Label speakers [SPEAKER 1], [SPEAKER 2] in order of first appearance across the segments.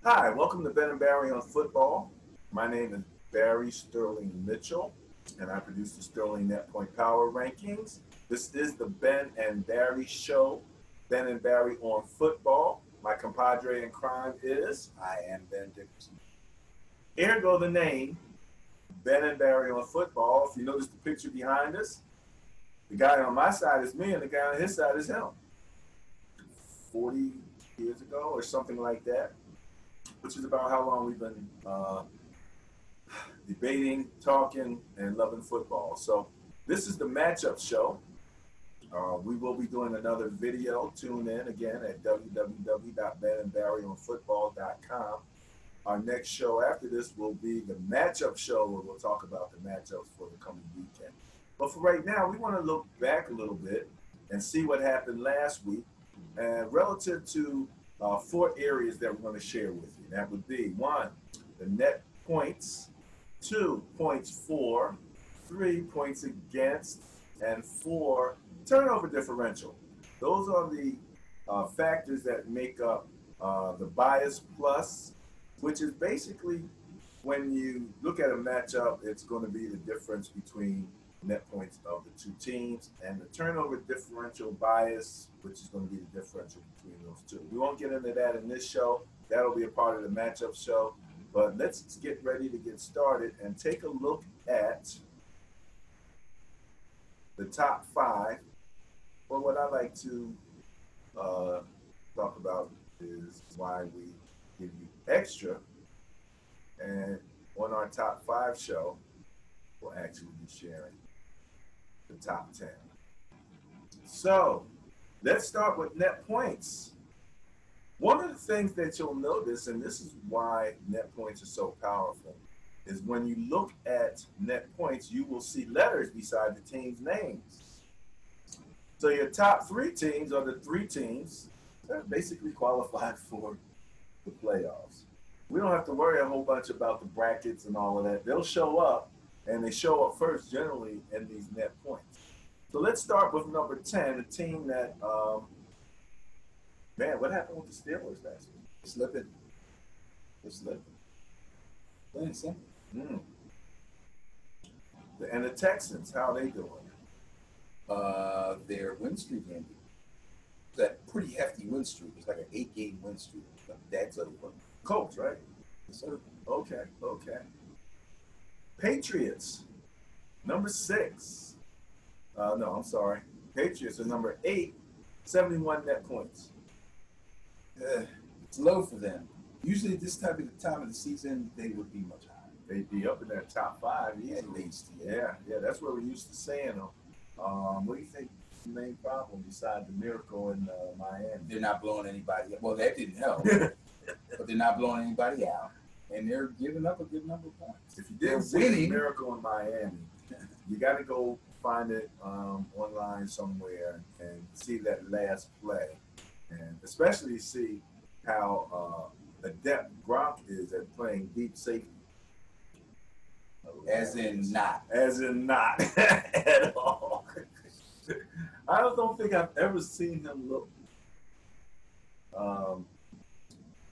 [SPEAKER 1] Hi, welcome to Ben and Barry on Football. My name is Barry Sterling Mitchell, and I produce the Sterling Net Point Power Rankings. This is the Ben and Barry Show, Ben and Barry on Football. My compadre in crime is
[SPEAKER 2] I am Ben Dickerson.
[SPEAKER 1] here go the name, Ben and Barry on Football. If you notice the picture behind us, the guy on my side is me, and the guy on his side is him. 40 years ago or something like that, which is about how long we've been debating, talking, and loving football. So this is the matchup show. We will be doing another video. Tune in again at www.benandbarryonfootball.com. Our next show after this will be the matchup show, where we'll talk about the matchups for the coming weekend. But for right now, we want to look back a little bit and see what happened last week, and relative to 4 areas that we're going to share with you. That would be 1, the net points, 2, points for, 3, points against, and 4, turnover differential. Those are the factors that make up the bias plus, which is basically when you look at a matchup, it's going to be the difference between net points of the 2 teams, and the turnover differential bias, which is going to be the differential between those 2. We won't get into that in this show. That'll be a part of the matchup show. But let's get ready to get started and take a look at the top 5. Well, what I like to talk about is why we give you extra. And on our top 5 show, we'll actually be sharing the top 10. So let's start with net points. One of the things that you'll notice, and this is why net points are so powerful, is when you look at net points, you will see letters beside the team's names. So your top 3 teams are the 3 teams that are basically qualified for the playoffs. We don't have to worry a whole bunch about the brackets and all of that. They'll show up, and they show up first generally in these net points. So let's start with number 10, a team that, man, what happened with the Steelers last week?
[SPEAKER 2] Slipping.
[SPEAKER 1] They're slipping.
[SPEAKER 2] Plain and simple.
[SPEAKER 1] And the Texans, how are they doing?
[SPEAKER 2] Their win streak ended. That pretty hefty win streak. It's like an 8-game win streak. That's over.
[SPEAKER 1] Colts, right?
[SPEAKER 2] Yes, sir.
[SPEAKER 1] Okay. Patriots, number 6. No, I'm sorry. Patriots are number 8, 71 net points.
[SPEAKER 2] It's low for them. Usually at this time of the season, they would be much higher.
[SPEAKER 1] They'd be up in that top 5 easily.
[SPEAKER 2] At least.
[SPEAKER 1] Yeah, that's where we're used to seeing them. What do you think is the main problem besides the miracle in Miami?
[SPEAKER 2] They're not blowing anybody out. Well, that didn't help. But they're not blowing anybody out. And they're giving up a good number of points.
[SPEAKER 1] If you didn't see the miracle in Miami, you got to go find it online somewhere and see that last play. And especially see how adept Gronk is at playing deep safety.
[SPEAKER 2] As in not
[SPEAKER 1] at all. I don't think I've ever seen him look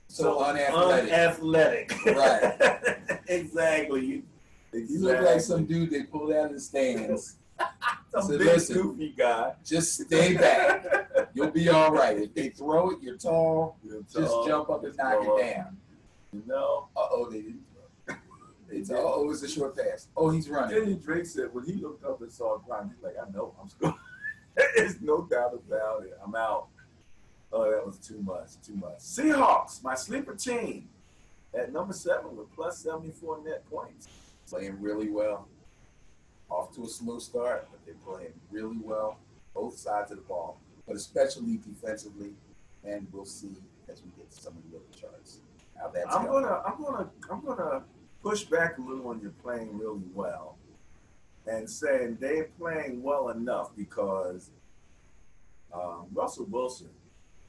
[SPEAKER 1] so unathletic.
[SPEAKER 2] Right.
[SPEAKER 1] Exactly.
[SPEAKER 2] You look like some dude they pulled out of the stands.
[SPEAKER 1] Some big goofy guy.
[SPEAKER 2] Just stay back. You'll be all right. If they throw it, you're tall. Just jump up and knock it down. Uh-oh, they didn't throw. Uh-oh, it's a short pass. Oh, he's running.
[SPEAKER 1] Kenny Drake said when he looked up and saw Gronk, he's like, I know I'm scoring. There's no doubt about it. I'm out. Oh, that was too much. Seahawks, my sleeper team, at number 7 with plus 74 net points.
[SPEAKER 2] Playing really well. Off to a slow start, but they're playing really well, both sides of the ball, but especially defensively. And we'll see as we get to some of the other charts how that's going.
[SPEAKER 1] I'm gonna push back a little on you're playing really well, and saying they're playing well enough because Russell Wilson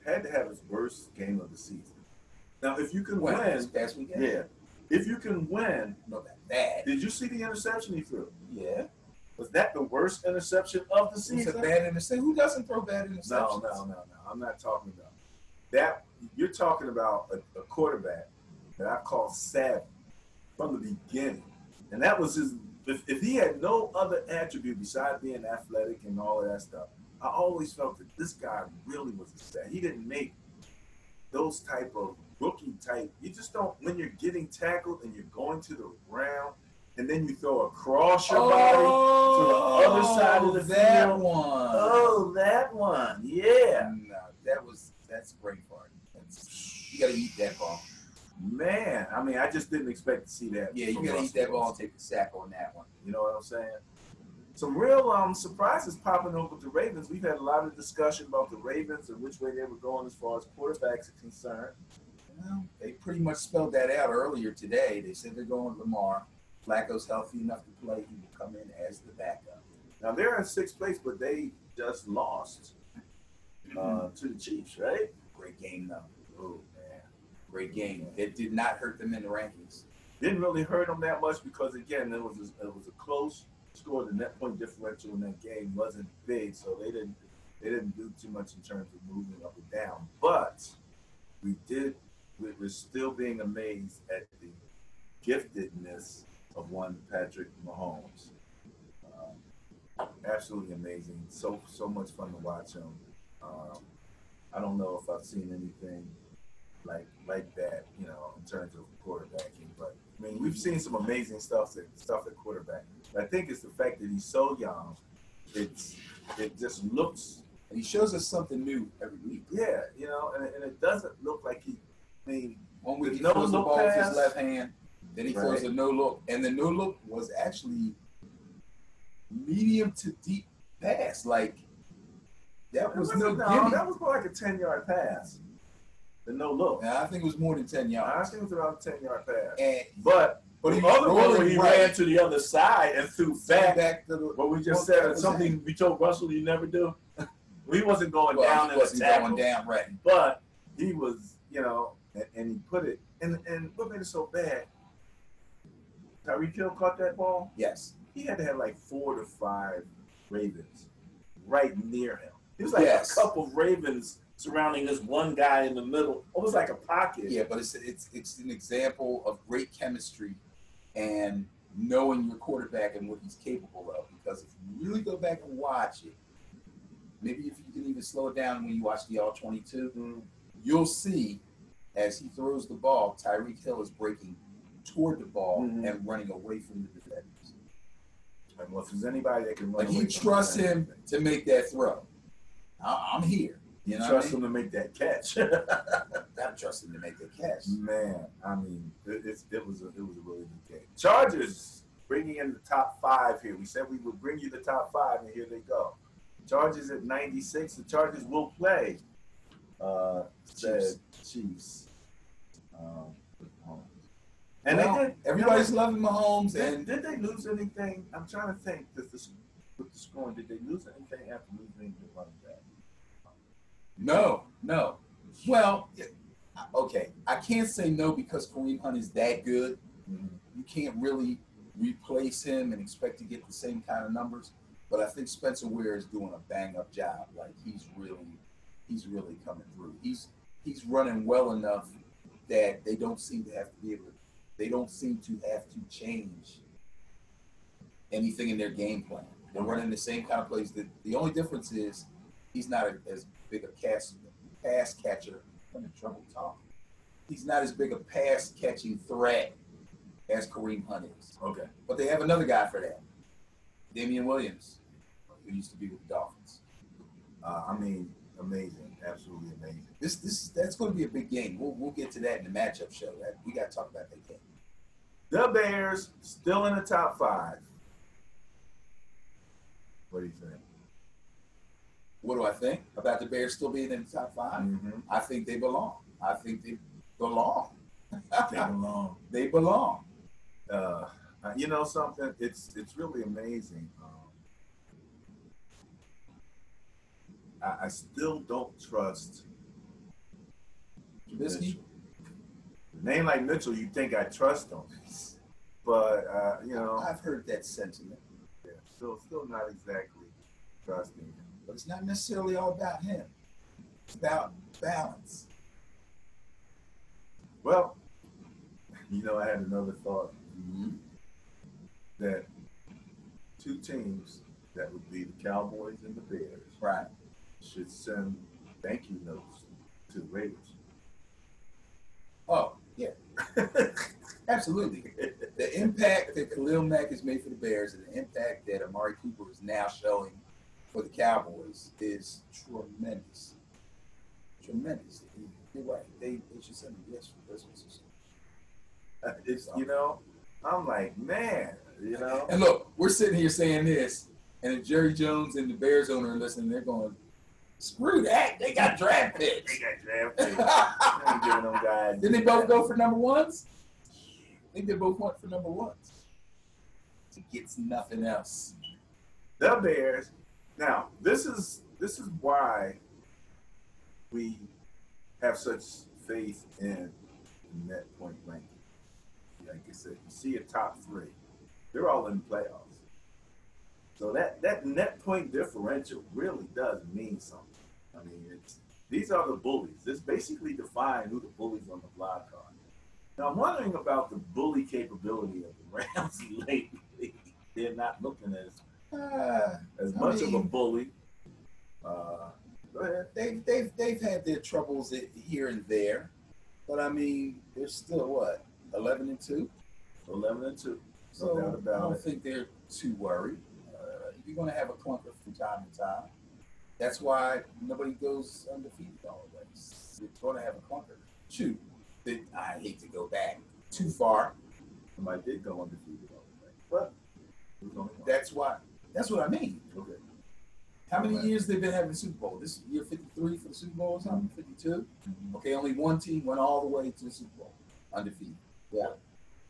[SPEAKER 1] had to have his worst game of the season. Now, if you can win,
[SPEAKER 2] this past weekend?
[SPEAKER 1] Yeah. If you can win,
[SPEAKER 2] not that bad.
[SPEAKER 1] Did you see the interception he threw?
[SPEAKER 2] Yeah.
[SPEAKER 1] Was that the worst interception of the season?
[SPEAKER 2] It's a bad interception. Who doesn't throw bad interceptions?
[SPEAKER 1] No. I'm not talking about that. You're talking about a quarterback that I call savvy from the beginning. And that was his, if he had no other attribute besides being athletic and all of that stuff, I always felt that this guy really was a savvy. He didn't make those type of rookie type. You just don't, when you're getting tackled and you're going to the ground and then you throw across your body to the other side of the
[SPEAKER 2] that
[SPEAKER 1] field.
[SPEAKER 2] One.
[SPEAKER 1] Oh, that one. Yeah.
[SPEAKER 2] No, that's great part. You got to eat that ball.
[SPEAKER 1] Man, I mean, I just didn't expect to see that.
[SPEAKER 2] Yeah, you got to eat that ball and take the sack on that one.
[SPEAKER 1] You know what I'm saying? Some real surprises popping up with the Ravens. We've had a lot of discussion about the Ravens and which way they were going as far as quarterbacks are concerned.
[SPEAKER 2] Well, they pretty much spelled that out earlier today. They said they're going with Lamar. Flacco's healthy enough to play. He will come in as the backup.
[SPEAKER 1] Now, they're in sixth place, but they just lost to the Chiefs, right?
[SPEAKER 2] Great game, though.
[SPEAKER 1] Oh, man.
[SPEAKER 2] Great game. It did not hurt them in the rankings.
[SPEAKER 1] Didn't really hurt them that much because, again, it was a close score. The net point differential in that game wasn't big, so they didn't do too much in terms of moving up and down. But we're still being amazed at the giftedness of one Patrick Mahomes. Absolutely amazing. So much fun to watch him. I don't know if I've seen anything like that, you know, in terms of quarterbacking. But I mean, we've seen some amazing stuff at quarterback. But I think it's the fact that he's so young. It just looks.
[SPEAKER 2] And he shows us something new every week.
[SPEAKER 1] Yeah, you know, and it doesn't look like he. I mean,
[SPEAKER 2] one week he throws the ball with his left hand, then he throws a no look, and the no look was actually medium to deep pass. Like that was no gimme.
[SPEAKER 1] That was more like a 10-yard pass. The no look.
[SPEAKER 2] Yeah, I think it was more than 10 yards.
[SPEAKER 1] I think it was around a 10-yard pass.
[SPEAKER 2] But
[SPEAKER 1] the other one where he ran to the other side and threw back to the. What we just said, something we told Russell you never do. He wasn't going down in the tackle.
[SPEAKER 2] Going down, right.
[SPEAKER 1] But he was, you know, and he put it. And what made it so bad? Tyreek Hill caught that ball.
[SPEAKER 2] Yes.
[SPEAKER 1] He had to have like 4 to 5 Ravens right near him. It was like a couple of Ravens surrounding this one guy in the middle. It was like a pocket.
[SPEAKER 2] Yeah, but it's an example of great chemistry and knowing your quarterback and what he's capable of. Because if you really go back and watch it, maybe if you can even slow it down when you watch the All-22, you'll see as he throws the ball, Tyreek Hill is breaking toward the ball and running away from the defenders.
[SPEAKER 1] And well, if there's anybody that can run,
[SPEAKER 2] but he trusts him to make that throw. I'm here. You know,
[SPEAKER 1] trust him to make that catch.
[SPEAKER 2] Gotta trust him to make that catch.
[SPEAKER 1] Man, I mean, it was a really good game. Chargers bringing in the top 5 here. We said we would bring you the top 5, and here they go. Chargers at 96. The Chargers will play. Chiefs. And
[SPEAKER 2] well,
[SPEAKER 1] they did.
[SPEAKER 2] Everybody's loving Mahomes.
[SPEAKER 1] Did they lose anything? I'm trying to think. With the scoring, did they lose anything after losing the running back?
[SPEAKER 2] No. Well, okay. I can't say no because Kareem Hunt is that good. You can't really replace him and expect to get the same kind of numbers. But I think Spencer Ware is doing a bang-up job. Like he's really coming through. He's running well enough that they don't seem to have to change anything in their game plan. They're running the same kind of plays. The only difference is he's not as big a pass catcher. I'm in trouble talking. He's not as big a pass catching threat as Kareem Hunt is.
[SPEAKER 1] Okay.
[SPEAKER 2] But they have another guy for that. Damian Williams, who used to be with the Dolphins.
[SPEAKER 1] I mean, amazing, absolutely amazing.
[SPEAKER 2] That's going to be a big game. We'll get to that in the matchup show. We got to talk about that game.
[SPEAKER 1] The Bears still in the top 5. What do you think?
[SPEAKER 2] What do I think about the Bears still being in the top 5? I think they belong. They belong. They belong.
[SPEAKER 1] You know something? It's really amazing. I still don't trust
[SPEAKER 2] Trubisky.
[SPEAKER 1] A name like Mitchell, you think I trust him, but you know,
[SPEAKER 2] I've heard that sentiment.
[SPEAKER 1] Yeah, still not exactly trusting him.
[SPEAKER 2] But it's not necessarily all about him. It's about balance.
[SPEAKER 1] Well, You know, I had another thought
[SPEAKER 2] Mm-hmm.
[SPEAKER 1] that two teams that would be the Cowboys and the Bears
[SPEAKER 2] Right.
[SPEAKER 1] should send thank you notes to the Raiders.
[SPEAKER 2] Oh, yeah. Absolutely. The impact that Khalil Mack has made for the Bears and the impact that Amari Cooper is now showing for the Cowboys is tremendous. Tremendous. You're right. They should send them gifts for Christmas.
[SPEAKER 1] It's, you know, I'm like, man, you know.
[SPEAKER 2] And look, we're sitting here saying this, and if Jerry Jones and the Bears owner are listening, they're going, screw that. They got draft picks.
[SPEAKER 1] They got draft picks. I ain't giving them guys.
[SPEAKER 2] Didn't they both go for number ones? I think they both went for number ones. He gets nothing else.
[SPEAKER 1] The Bears. Now, this is why we have such faith in the net point ranking. Like I said, you see a top three, they're all in the playoffs. So that net point differential really does mean something. I mean, these are the bullies. This basically defines who the bullies on the block are. Now, I'm wondering about the bully capability of the Rams lately. They're not looking as much of a bully. Go ahead.
[SPEAKER 2] They've had their troubles here and there, but I mean, they're still what, 11-2.
[SPEAKER 1] 11-2.
[SPEAKER 2] So
[SPEAKER 1] No doubt about
[SPEAKER 2] I don't
[SPEAKER 1] it.
[SPEAKER 2] think they're too worried. You're going to have a clunker from time to time. That's why nobody goes undefeated always. You're going to have a clunker. Shoot, I hate to go back too far.
[SPEAKER 1] Somebody did go undefeated all the way, but it was only one.
[SPEAKER 2] That's what I mean.
[SPEAKER 1] Okay.
[SPEAKER 2] How many years they've been having the Super Bowl? This year 53 for the Super Bowl or something? 52?
[SPEAKER 1] Mm-hmm.
[SPEAKER 2] Okay, only one team went all the way to the Super Bowl undefeated. Yeah.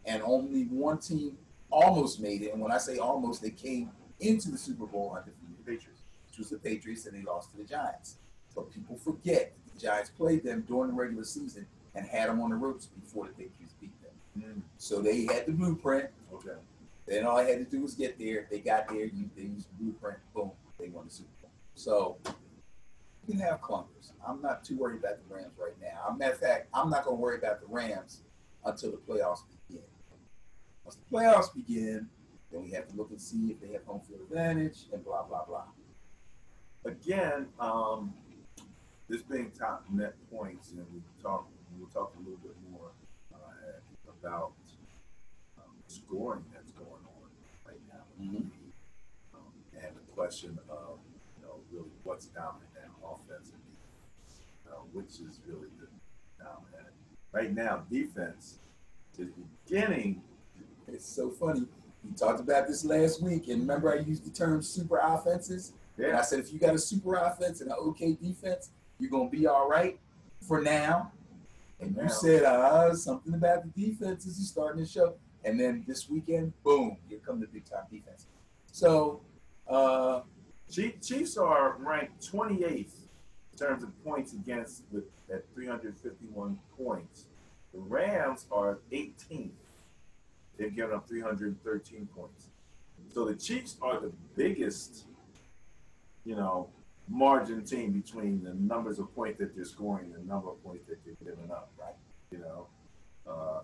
[SPEAKER 2] And only one team almost made it. And when I say almost, they came into the Super Bowl undefeated,
[SPEAKER 1] Patriots.
[SPEAKER 2] which was the Patriots, and they lost to the Giants. But people forget that the Giants played them during the regular season and had them on the ropes before the Patriots beat them.
[SPEAKER 1] Mm.
[SPEAKER 2] So they had the blueprint.
[SPEAKER 1] Okay.
[SPEAKER 2] Then all I had to do was get there. They got there. They used the blueprint. Boom. They won the Super Bowl. So you can have clunkers. I'm not too worried about the Rams right now. As a matter of fact, I'm not going to worry about the Rams until the playoffs begin. Once the playoffs begin, then we have to look and see if they have home field advantage and blah, blah, blah.
[SPEAKER 1] Again, this being top net points, and we'll talk a little bit more about scoring that's going on right now.
[SPEAKER 2] Mm-hmm.
[SPEAKER 1] And the question of, really what's dominant now, offense and defense, which is really the dominant. Right now, defense is beginning.
[SPEAKER 2] It's so funny. We talked about this last week, and remember I used the term super offenses?
[SPEAKER 1] Yeah.
[SPEAKER 2] And I said if you got a super offense and an okay defense, you're going to be all right for now. And you said, something about the defenses is starting to show. And then this weekend, boom, here come the big-time defense. So,
[SPEAKER 1] Chiefs are ranked 28th in terms of points against at 351 points. The Rams are 18th. They've given up 313 points. So the Chiefs are the biggest, margin team between the numbers of points that they're scoring and the number of points that they're giving up, right?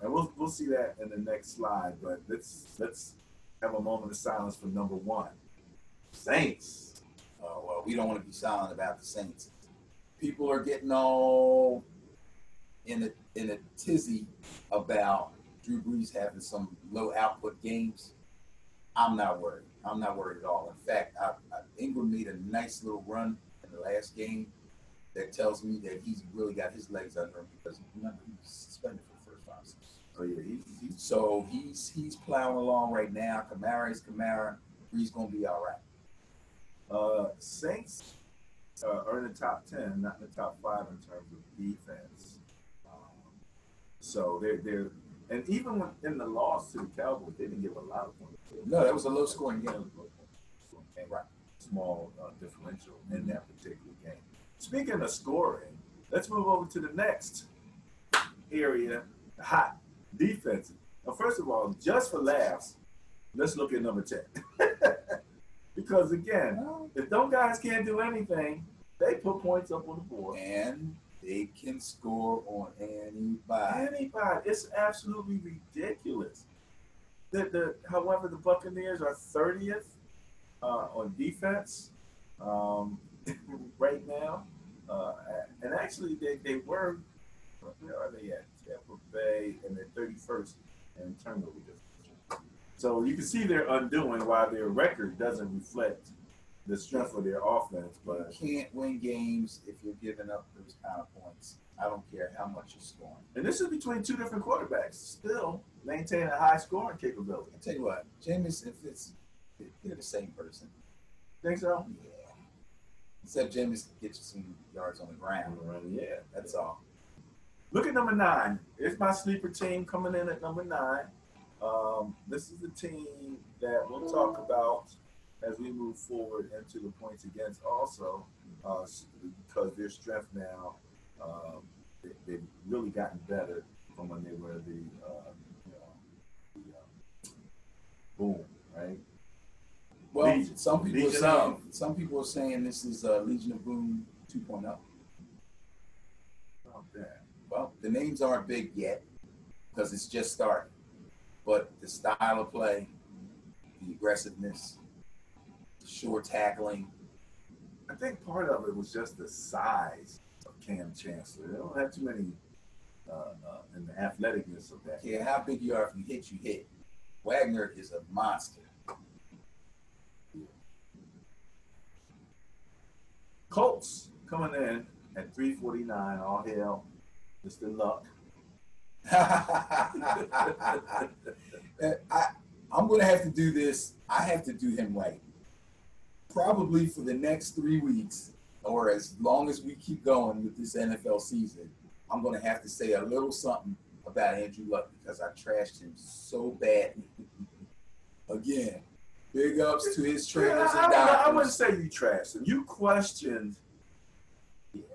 [SPEAKER 1] And we'll see that in the next slide. But let's have a moment of silence for number one, Saints.
[SPEAKER 2] Oh, well, we don't want to be silent about the Saints. People are getting all in a tizzy about Drew Brees having some low output games. I'm not worried. I'm not worried at all. In fact, Ingram made a nice little run in the last game that tells me that he's really got his legs under him because remember he was suspended for the first 5 seasons.
[SPEAKER 1] Oh yeah,
[SPEAKER 2] so he's plowing along right now. Kamara is Kamara. Brees gonna be all right.
[SPEAKER 1] Saints are in the top 10, not in the top 5 in terms of defense. So they're and even in the loss to the Cowboys, they didn't give a lot of points.
[SPEAKER 2] No, that was a low scoring game.
[SPEAKER 1] Right. Small differential in that particular game. Speaking of scoring, let's move over to the next area, hot defense. Now, first of all, just for laughs, let's look at number 10. Because again, if those guys can't do anything, they put points up on the board.
[SPEAKER 2] And They can score on anybody.
[SPEAKER 1] Anybody. It's absolutely ridiculous. However, the Buccaneers are 30th on defense right now. Uh, and actually, they were, where are they at? Tampa Bay, and they're 31st in turnover differential. So you can see they're undoing why their record doesn't reflect the strength of their offense. But
[SPEAKER 2] you can't win games if you're giving up those kind of points. I don't care how much you're scoring.
[SPEAKER 1] And this is between two different quarterbacks, still maintaining a high scoring capability.
[SPEAKER 2] I tell you what, Jameis, they're the same person.
[SPEAKER 1] Think so?
[SPEAKER 2] Yeah. Except Jameis can get you some yards on the ground.
[SPEAKER 1] Yeah,
[SPEAKER 2] that's all.
[SPEAKER 1] Look at number 9. It's my sleeper team coming in at number 9. This is the team that we'll talk about as we move forward into the points against also, because their strength now, they've really gotten better from when they were the boom, right?
[SPEAKER 2] Well,
[SPEAKER 1] Legion.
[SPEAKER 2] some people are saying this is Legion of Boom 2.0.
[SPEAKER 1] Oh, damn.
[SPEAKER 2] Well, the names aren't big yet because it's just starting. But the style of play, the aggressiveness, the short tackling.
[SPEAKER 1] I think part of it was just the size of Cam Chancellor. They don't have too many in the athleticness of that.
[SPEAKER 2] Yeah, how big you are, if you hit, you hit. Wagner is a monster.
[SPEAKER 1] Colts coming in at 349. All hail, Mr. Luck.
[SPEAKER 2] I'm going to have to do this. I have to do him right. Probably for the next 3 weeks, or as long as we keep going with this NFL season, I'm going to have to say a little something about Andrew Luck because I trashed him so badly. Again, big ups to his trainers and doctors.
[SPEAKER 1] I wouldn't say you trashed him. You questioned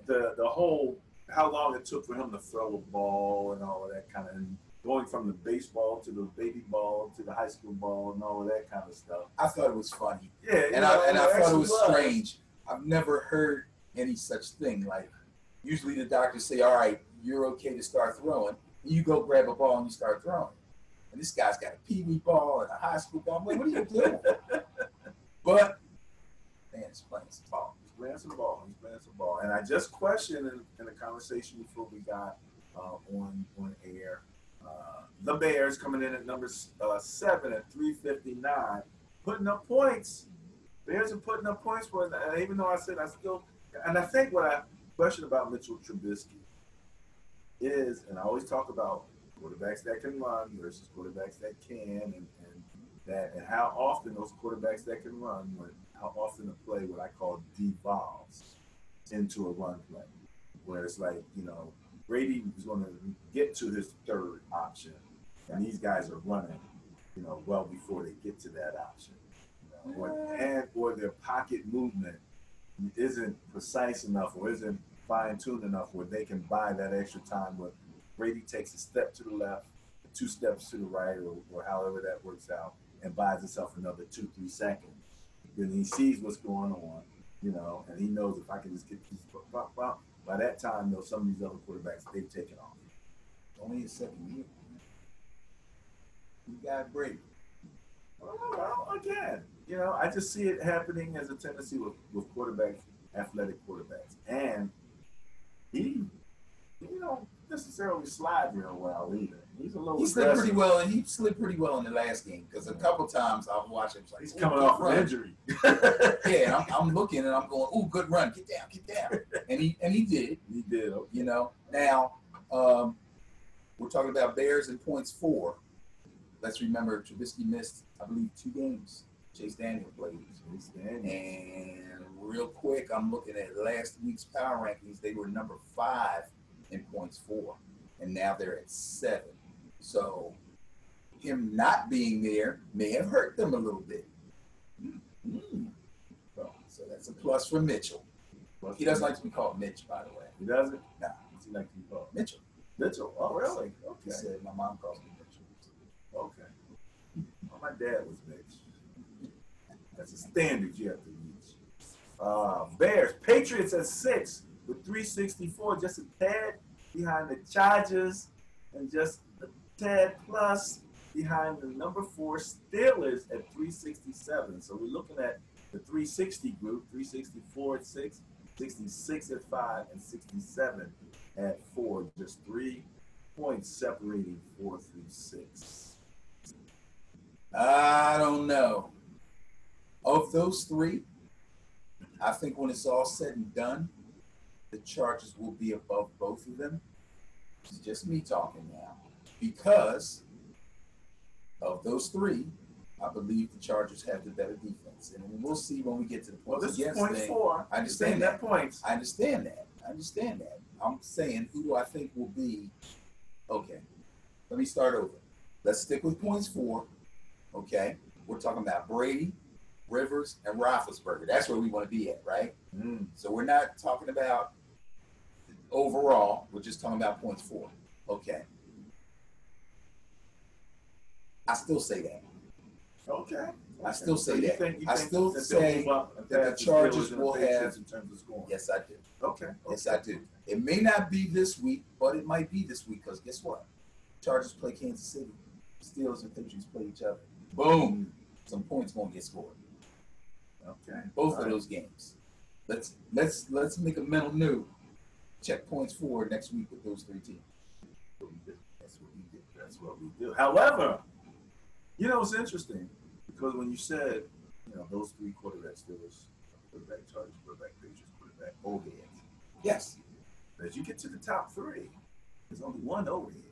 [SPEAKER 1] the whole how long it took for him to throw a ball and all of that kind of, and going from the baseball to the baby ball to the high school ball and all of that kind of stuff.
[SPEAKER 2] I thought it was funny.
[SPEAKER 1] Yeah,
[SPEAKER 2] and I thought it was strange. I've never heard any such thing. Like, usually the doctors say, all right, you're okay to start throwing. You go grab a ball and you start throwing. And this guy's got a pee-wee ball and a high school ball. I'm like, what are you doing? But, man, he's playing some ball.
[SPEAKER 1] He's playing some ball. And I just questioned in a conversation before we got on air, the Bears coming in at number 7 at 359, putting up points. Bears are putting up points for it. And even though I said I still, and I think what I question about Mitchell Trubisky is, and I always talk about quarterbacks that can run versus quarterbacks that can, and how often those quarterbacks that can run, how often the play what I call devolves into a run play, where it's like, Brady is going to get to his third option, and these guys are running, well before they get to that option, or their pocket movement isn't precise enough or isn't fine-tuned enough where they can buy that extra time where Brady takes a step to the left, 2 steps to the right, or however that works out, and buys himself another 2-3 seconds. Then he sees what's going on, and he knows if I can just get these, by that time, some of these other quarterbacks, they've taken off.
[SPEAKER 2] Only his second year. You got Brady.
[SPEAKER 1] Well, again, I just see it happening as a tendency with quarterbacks, athletic quarterbacks. And he don't necessarily slide real well either. He's a little.
[SPEAKER 2] He slid pretty well, and he slid pretty well in the last game because a couple times I was watching. Like,
[SPEAKER 1] he's coming off an injury.
[SPEAKER 2] Yeah, and I'm looking and I'm going, "Ooh, good run, get down," and he did.
[SPEAKER 1] He did. Okay.
[SPEAKER 2] Now we're talking about Bears in points 4. Let's remember Trubisky missed, I believe, 2 games. Chase Daniel played. And real quick, I'm looking at last week's power rankings. They were number 5 in points 4, and now they're at 7. So him not being there may have hurt them a little bit. So that's a plus for Mitchell. He doesn't like to be called Mitch, by the way.
[SPEAKER 1] He doesn't?
[SPEAKER 2] Nah.
[SPEAKER 1] What's he like to be called?
[SPEAKER 2] Mitchell.
[SPEAKER 1] Mitchell. Oh, really? Okay.
[SPEAKER 2] He said my mom calls me Mitchell.
[SPEAKER 1] Okay. Well, my dad was Mitch. That's a standard you have to reach. Bears. Patriots at 6. with 364, just a tad behind the Chargers and just a tad plus behind the number 4 Steelers at 367. So we're looking at the 360 group, 364 at 6, 66 at 5, and 67 at 4. Just 3 points separating 4 through 6.
[SPEAKER 2] I don't know. Of those 3, I think when it's all said and done, the Chargers will be above both of them. It's just me talking now. Because of those 3, I believe the Chargers have the better defense. And we'll see when we get to the points
[SPEAKER 1] Well, this
[SPEAKER 2] against
[SPEAKER 1] is point
[SPEAKER 2] thing.
[SPEAKER 1] 4.
[SPEAKER 2] I understand that.
[SPEAKER 1] Points.
[SPEAKER 2] I understand that. I'm saying who I think will be. Okay, let me start over. Let's stick with points 4. Okay, we're talking about Brady, Rivers, and Roethlisberger. That's where we want to be at, right? So we're not talking about overall. We're just talking about points 4. Okay. I still say that.
[SPEAKER 1] Okay.
[SPEAKER 2] I still say that.
[SPEAKER 1] You
[SPEAKER 2] I
[SPEAKER 1] think
[SPEAKER 2] still say that the Chargers will have.
[SPEAKER 1] In terms of scoring.
[SPEAKER 2] Yes, I do.
[SPEAKER 1] Okay.
[SPEAKER 2] Yes, I do. It may not be this week, but it might be this week because guess what? Chargers play Kansas City. Steelers and Patriots play each other. Boom. Some points won't get scored.
[SPEAKER 1] Okay.
[SPEAKER 2] Both of those games. Let's make a mental note. Check points 4 next week with those 3 teams.
[SPEAKER 1] That's what we do. However, you know, it's interesting because when you said, you know, those 3 quarterbacks, Steelers, quarterback Chargers, quarterback Patriots, quarterback old heads.
[SPEAKER 2] Yes.
[SPEAKER 1] As you get to the top 3, there's only one old head.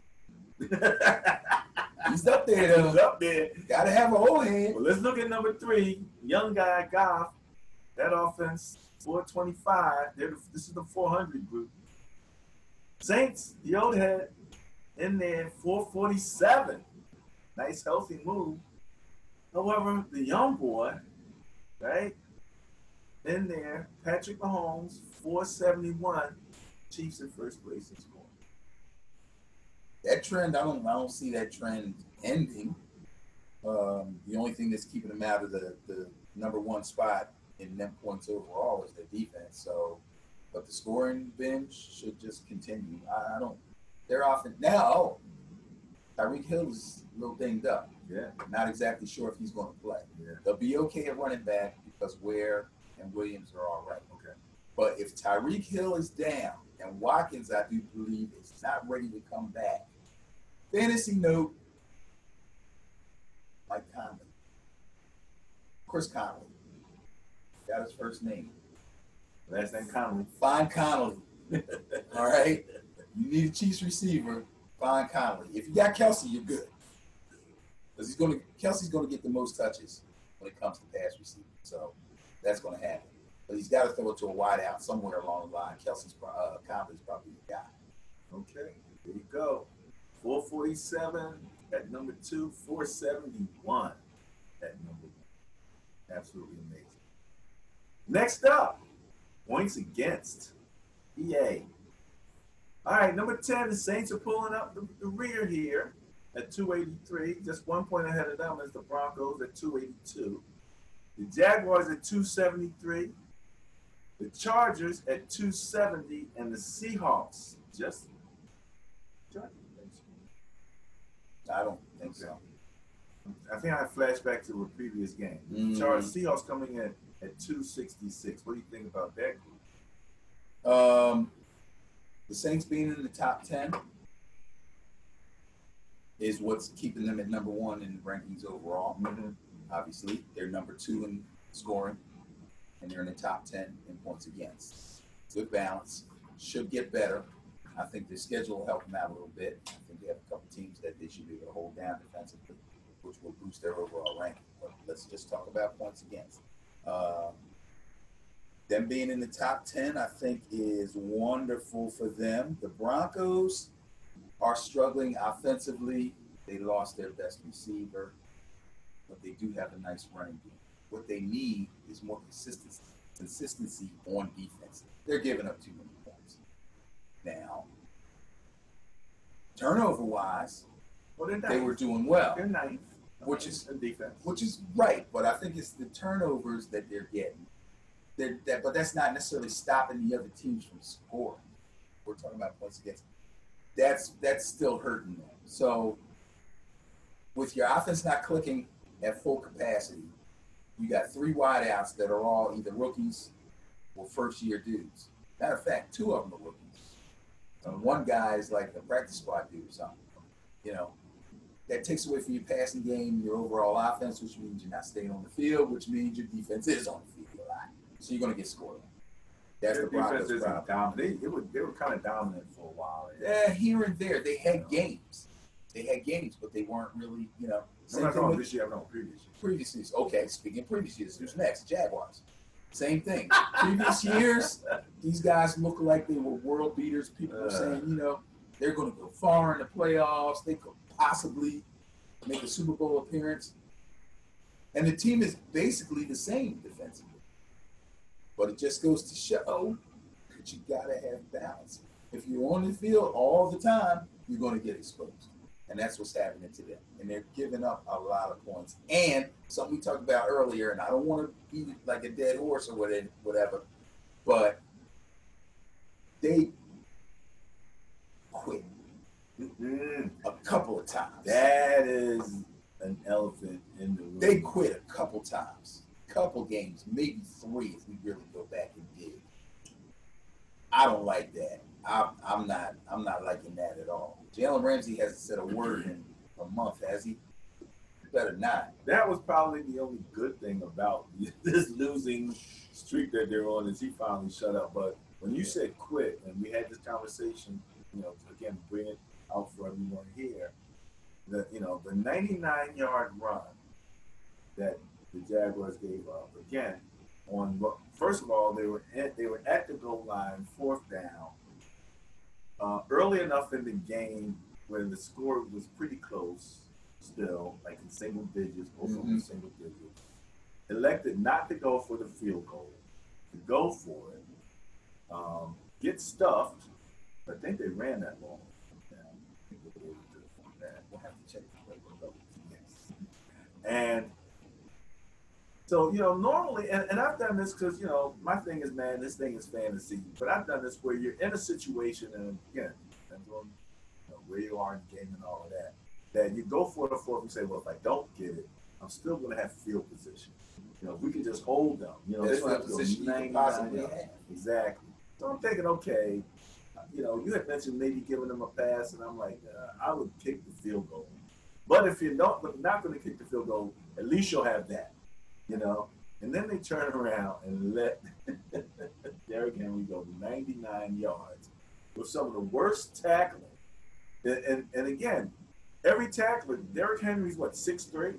[SPEAKER 2] He's up there, though.
[SPEAKER 1] He's up there.
[SPEAKER 2] Gotta have an old head.
[SPEAKER 1] Well, let's look at number 3, young guy Goff. That offense, 425. This is the 400 group. Saints, the old head, in there, 447. Nice, healthy move. However, the young boy, right, in there, Patrick Mahomes, 471. Chiefs in first place in scoring.
[SPEAKER 2] That trend, I don't see that trend ending. The only thing that's keeping them out of the number 1 spot in net points overall is their defense. So, but the scoring binge should just continue. I don't. They're often now. Tyreek Hill is a little dinged up.
[SPEAKER 1] Yeah.
[SPEAKER 2] Not exactly sure if he's going to play.
[SPEAKER 1] Yeah.
[SPEAKER 2] They'll be okay at running back because Ware and Williams are all right.
[SPEAKER 1] Okay.
[SPEAKER 2] But if Tyreek Hill is down and Watkins, I do believe, is not ready to come back. Fantasy note, Mike Conley. Chris Conley. Got his first name.
[SPEAKER 1] Last name Conley.
[SPEAKER 2] Find Conley. All right? You need a Chiefs receiver, find Conley. If you got Kelsey, you're good. Because Kelsey's going to get the most touches when it comes to pass receiving. So that's going to happen. But he's got to throw it to a wide out somewhere along the line. Conley's probably the guy.
[SPEAKER 1] Okay, there you go. 447 at number 2, 471 at number 1. Absolutely amazing. Next up, points against. EA. All right, number 10, the Saints are pulling up the rear here at 283. Just 1 point ahead of them is the Broncos at 282. The Jaguars at 273. The Chargers at 270. And the Seahawks just.
[SPEAKER 2] I don't think so.
[SPEAKER 1] I think I flashed back to a previous game. Seahawks coming in at 266. What do you think about that group?
[SPEAKER 2] The Saints being in the top 10 is what's keeping them at number 1 in the rankings overall.
[SPEAKER 1] Mm-hmm.
[SPEAKER 2] Obviously, they're number 2 in scoring, and they're in the top 10 in points against. Good balance. Should get better. I think their schedule will help them out a little bit. I think they have a couple teams that they should be able to hold down defensively, which will boost their overall ranking. But let's just talk about points against. Them being in the top 10, I think, is wonderful for them. The Broncos are struggling offensively. They lost their best receiver, but they do have a nice running game. What they need is more consistency on defense. They're giving up too many points. Now, turnover-wise, they were doing well.
[SPEAKER 1] They're ninth,
[SPEAKER 2] which is
[SPEAKER 1] in defense.
[SPEAKER 2] Which is right, but I think it's the turnovers that they're getting but that's not necessarily stopping the other teams from scoring. We're talking about points against. That's still hurting them. So with your offense not clicking at full capacity, you got 3 wideouts that are all either rookies or first-year dudes. Matter of fact, 2 of them are rookies. And one guy is like a practice squad dude or something. You know, that takes away from your passing game, your overall offense, which means you're not staying on the field, which means your defense is on the field a lot. So you're going to get scored on. That's the
[SPEAKER 1] defense isn't
[SPEAKER 2] problem.
[SPEAKER 1] dominant. They were kind of dominant for a while.
[SPEAKER 2] Yeah, here and there. They had games. But they weren't really, you know.
[SPEAKER 1] I'm not talking this year, I'm talking previous years.
[SPEAKER 2] Previous years. Okay, speaking of previous years, who's next? Jaguars. Same thing. Previous years, these guys look like they were world beaters. People were saying, you know, they're going to go far in the playoffs. They could possibly make a Super Bowl appearance. And the team is basically the same defensively. But it just goes to show that you got to have balance. If you're on the field all the time, you're going to get exposed. And that's what's happening to them. And they're giving up a lot of points. And something we talked about earlier, and I don't want to be like a dead horse or whatever, but they quit a couple of times.
[SPEAKER 1] That is an elephant in the room.
[SPEAKER 2] They quit a couple times. Couple games, maybe 3 if we really go back and dig. I don't like that. I'm not liking that at all. Jalen Ramsey hasn't said a word in a month, has he? Better not.
[SPEAKER 1] That was probably the only good thing about this losing streak that they're on is he finally shut up. But when you said quit, and we had this conversation, you know, again, bring it out for everyone here, that, you know, the 99-yard run that the Jaguars gave up, again, first of all, they were at the goal line, 4th down, early enough in the game where the score was pretty close still, like in single digits, both of them single digits. Elected not to go for the field goal, to go for it, get stuffed. I think they ran that long.
[SPEAKER 2] We'll have to check the playbook.
[SPEAKER 1] Yes. And so, you know, normally, and I've done this because, you know, my thing is, man, this thing is fantasy. But I've done this where you're in a situation, and again, depends on, you know, where you are in the game and all of that, that you go for the 4th and say, well, if I don't get it, I'm still going to have field position. You know, if we can just hold them, you know,
[SPEAKER 2] That's
[SPEAKER 1] they
[SPEAKER 2] what position you can possibly have.
[SPEAKER 1] Exactly. So I'm thinking, okay, you know, you had mentioned maybe giving them a pass, and I'm like, I would kick the field goal. But if you're not going to kick the field goal, at least you'll have that. You know, and then they turn around and let Derrick Henry go 99 yards with some of the worst tackling. And again, every tackler, Derrick Henry's what, 6'3"?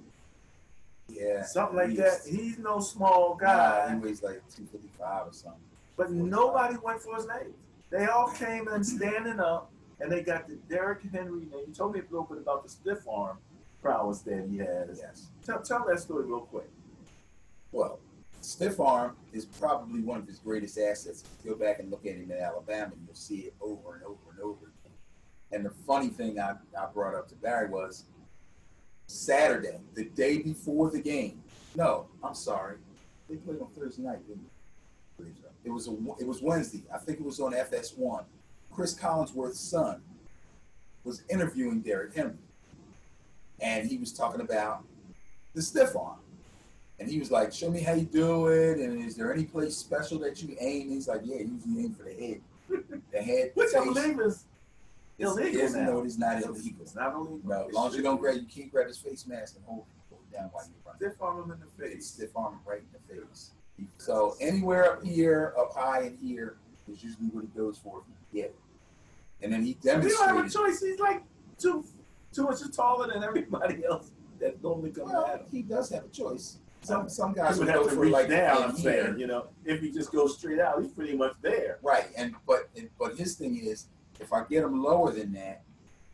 [SPEAKER 2] Yeah.
[SPEAKER 1] Something like that. He's no small guy.
[SPEAKER 2] He weighs like 255 or something.
[SPEAKER 1] But nobody went for his name. They all came in standing up, and they got the Derrick Henry name. You told me a little bit about the stiff arm prowess that he has.
[SPEAKER 2] Yes.
[SPEAKER 1] Tell that story real quick.
[SPEAKER 2] Well, stiff arm is probably one of his greatest assets. If you go back and look at him in Alabama, you'll see it over and over and over again. And the funny thing I brought up to Barry was Saturday, the day before the game. No, I'm sorry. They played on Thursday night, didn't they? It was Wednesday. I think it was on FS1. Chris Collinsworth's son was interviewing Derrick Henry. And he was talking about the stiff arm. And he was like, show me how you do it, and is there any place special that you aim? He's like, yeah, usually aim for the head. The head.
[SPEAKER 1] Which I believe is illegal now.
[SPEAKER 2] No, it is not illegal.
[SPEAKER 1] It's not illegal.
[SPEAKER 2] No, as long as you can't grab his face mask and hold it down while you run.
[SPEAKER 1] Stiff arm him in the face.
[SPEAKER 2] Stiff arm him right in the face. So anywhere up here, up high in here, is usually what he goes for if he get it. And then he demonstrated.
[SPEAKER 1] He don't have a choice. He's like two inches taller than everybody else that normally comes at him.
[SPEAKER 2] He does have a choice. Some guys
[SPEAKER 1] would
[SPEAKER 2] would
[SPEAKER 1] have
[SPEAKER 2] go
[SPEAKER 1] to
[SPEAKER 2] for
[SPEAKER 1] reach
[SPEAKER 2] like
[SPEAKER 1] down.
[SPEAKER 2] in
[SPEAKER 1] I'm
[SPEAKER 2] here.
[SPEAKER 1] saying, you know, if he just goes straight out, he's pretty much there.
[SPEAKER 2] Right, but his thing is, if I get them lower than that,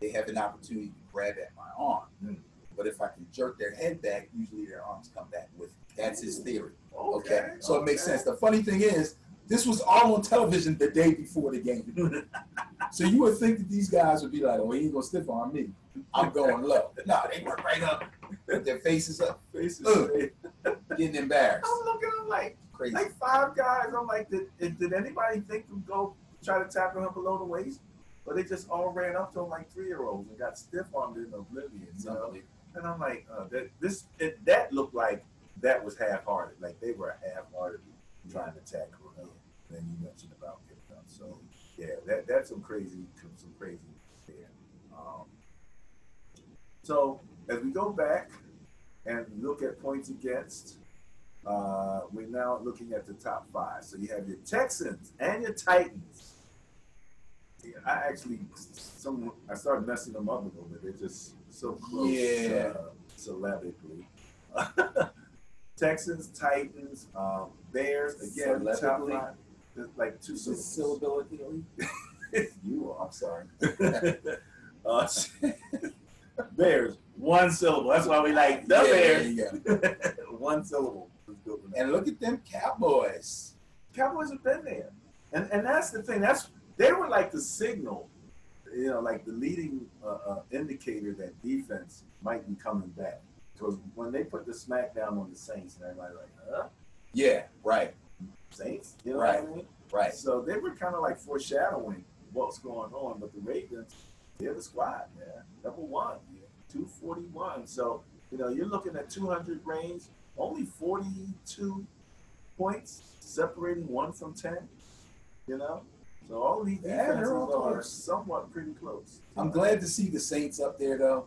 [SPEAKER 2] they have an opportunity to grab at my arm. But if I can jerk their head back, usually their arms come back with it. That's his theory. Okay. So it makes sense. The funny thing is, this was all on television the day before the game. So you would think that these guys would be like, oh, he ain't gonna stiff arm me. I'm going low. No, they went right up with their faces up. Getting embarrassed.
[SPEAKER 1] I'm looking at him like,
[SPEAKER 2] crazy.
[SPEAKER 1] Like 5 guys. I'm like, did anybody think to go try to tackle him below the waist? But they just all ran up to him like 3-year-olds and got stiff-armed in oblivion. You know? And I'm like, that looked like that was half-hearted. Like they were half-heartedly trying to tackle him. And then you mentioned about giving up. So yeah, that's some crazy there. So as we go back and look at points against, we're now looking at the top 5. So you have your Texans and your Titans. Yeah, I started messing them up a little bit. They're just so close, syllabically. Texans, Titans, Bears, again, top 5. Like 2 syllables.
[SPEAKER 2] Syllability?
[SPEAKER 1] You are, I'm sorry. Bears, 1 syllable. That's why we like the Bears. 1 syllable.
[SPEAKER 2] And look at them Cowboys.
[SPEAKER 1] Cowboys have been there. And that's the thing. They were like the signal, like the leading indicator that defense might be coming back. Because when they put the smackdown on the Saints, and everybody like, huh?
[SPEAKER 2] Yeah, right.
[SPEAKER 1] Saints? You know what I mean?
[SPEAKER 2] Right.
[SPEAKER 1] So they were kind of like foreshadowing what's going on. But the Ravens, they're the squad, man. Number 1, 241. So, you're looking at 200 range, only 42 points, separating 1 from 10, So all these defenses are somewhat pretty close.
[SPEAKER 2] I'm glad to see the Saints up there, though,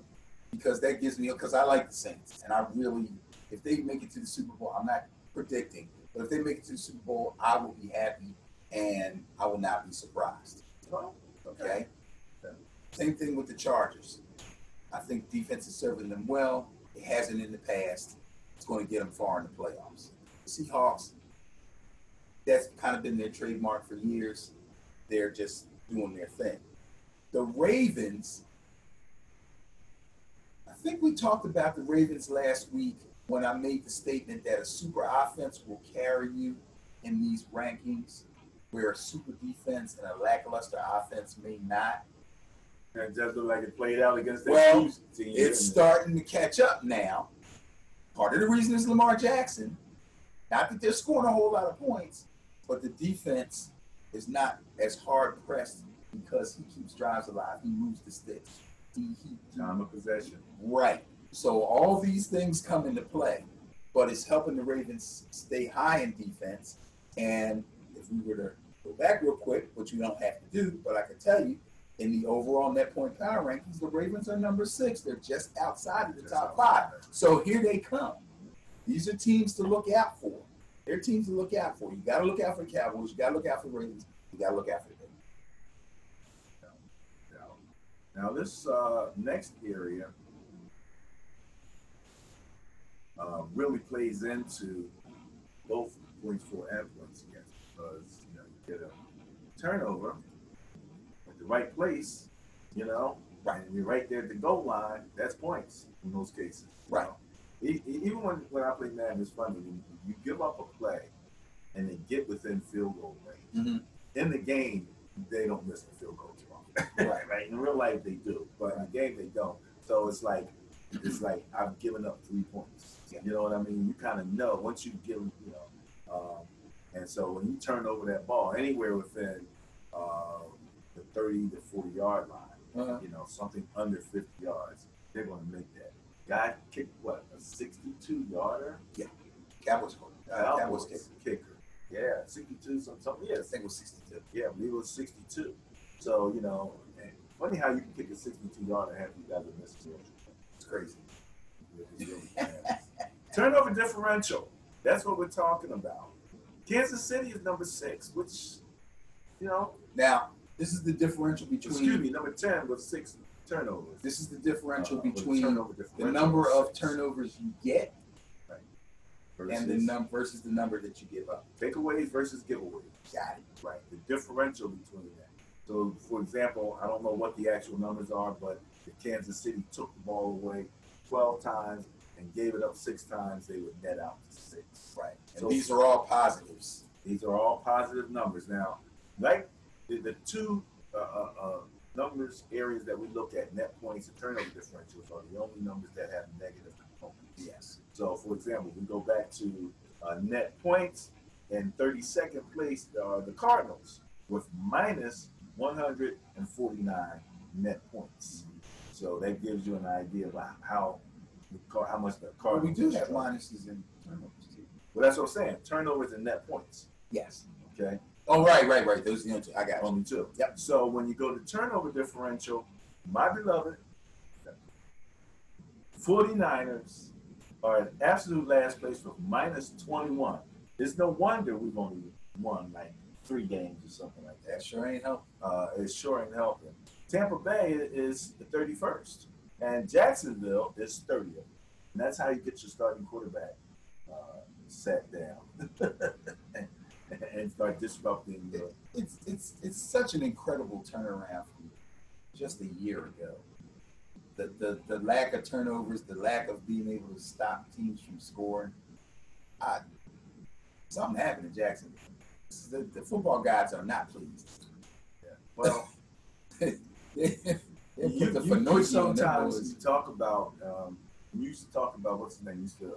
[SPEAKER 2] because that gives me, because I like the Saints. And I really, if they make it to the Super Bowl, I'm not predicting, but if they make it to the Super Bowl, I will be happy and I will not be surprised. Okay? Same thing with the Chargers. I think defense is serving them well. It hasn't in the past. It's going to get them far in the playoffs. The Seahawks, that's kind of been their trademark for years. They're just doing their thing. The Ravens, I think we talked about the Ravens last week when I made the statement that a super offense will carry you in these rankings, where a super defense and a lackluster offense may not.
[SPEAKER 1] And it just looked like it played out against the
[SPEAKER 2] Chiefs team. It's starting to catch up now. Part of the reason is Lamar Jackson. Not that they're scoring a whole lot of points, but the defense is not as hard pressed because he keeps drives alive. He moves the sticks.
[SPEAKER 1] Time of possession.
[SPEAKER 2] Right. So all these things come into play, but it's helping the Ravens stay high in defense. And if we were to go back real quick, which you don't have to do, but I can tell you, in the overall net point power rankings, the Ravens are number 6. They're just outside of the top 5. So here they come. These are teams to look out for. They're teams to look out for. You got to look out for the Cowboys. You got to look out for the Ravens. You got to look out for the Ravens.
[SPEAKER 1] Now this next area really plays into both points for and points against, because you get a turnover at the right place, right, and you're right there at the goal line. That's points in most cases,
[SPEAKER 2] right?
[SPEAKER 1] Even when I play Madden, it's funny when you give up a play and they get within field goal range.
[SPEAKER 2] Mm-hmm.
[SPEAKER 1] In the game, they don't miss the field goal too often. Right. In real life, they do, but in the game, they don't. So it's like I've given up 3 points.
[SPEAKER 2] Yeah.
[SPEAKER 1] You know what I mean? You kind of know once you give, and so when you turn over that ball anywhere within the 30 to 40 yard line, something under 50 yards, they're going to make that. Guy kicked what, a 62 yarder?
[SPEAKER 2] Yeah. Cowboys
[SPEAKER 1] kicker. Yeah, 62 something. Yeah, I think it was 62. Yeah, I believe it was 62. So, and funny how you can kick a 62 yarder after you guys have missed it. It's crazy. Turnover differential. That's what we're talking about. Kansas City is number 6, which,
[SPEAKER 2] Now, this is the differential between.
[SPEAKER 1] Excuse me, number 10 with 6 turnovers.
[SPEAKER 2] This is the differential between the number of turnovers you get and the versus the number that you give up.
[SPEAKER 1] Takeaways versus giveaways.
[SPEAKER 2] Got it.
[SPEAKER 1] Right. The differential between that. So, for example, I don't know what the actual numbers are, but if Kansas City took the ball away 12 times and gave it up 6 times, they would net out to 6.
[SPEAKER 2] Right. And so these are all positives.
[SPEAKER 1] These are all positive numbers. Now, like the two numbers areas that we look at, net points and turnover differentials, are the only numbers that have negative components.
[SPEAKER 2] Yes.
[SPEAKER 1] So, for example, we go back to net points. In 32nd place are the Cardinals with minus 149 net points. So that gives you an idea of how much the
[SPEAKER 2] Well, we
[SPEAKER 1] Cardinals.
[SPEAKER 2] do have minuses in turnovers too.
[SPEAKER 1] Well, that's what I'm saying. Turnovers and net points.
[SPEAKER 2] Yes.
[SPEAKER 1] Okay.
[SPEAKER 2] Oh, right. Those are the two. I got you.
[SPEAKER 1] Only two.
[SPEAKER 2] Yep.
[SPEAKER 1] So when you go to turnover differential, my beloved 49ers are at absolute last place with minus 21. It's no wonder we've only won like 3 games or something like that.
[SPEAKER 2] That sure ain't helping.
[SPEAKER 1] It sure ain't helping. Tampa Bay is the 31st, and Jacksonville is 30th. And that's how you get your starting quarterback sat down and start disrupting.
[SPEAKER 2] It's such an incredible turnaround from just a year ago. The lack of turnovers, the lack of being able to stop teams from scoring. Something happened in Jacksonville. The football gods are not pleased.
[SPEAKER 1] Yeah. Well,
[SPEAKER 2] you
[SPEAKER 1] sometimes you talk about you used to talk about what's his name? What's the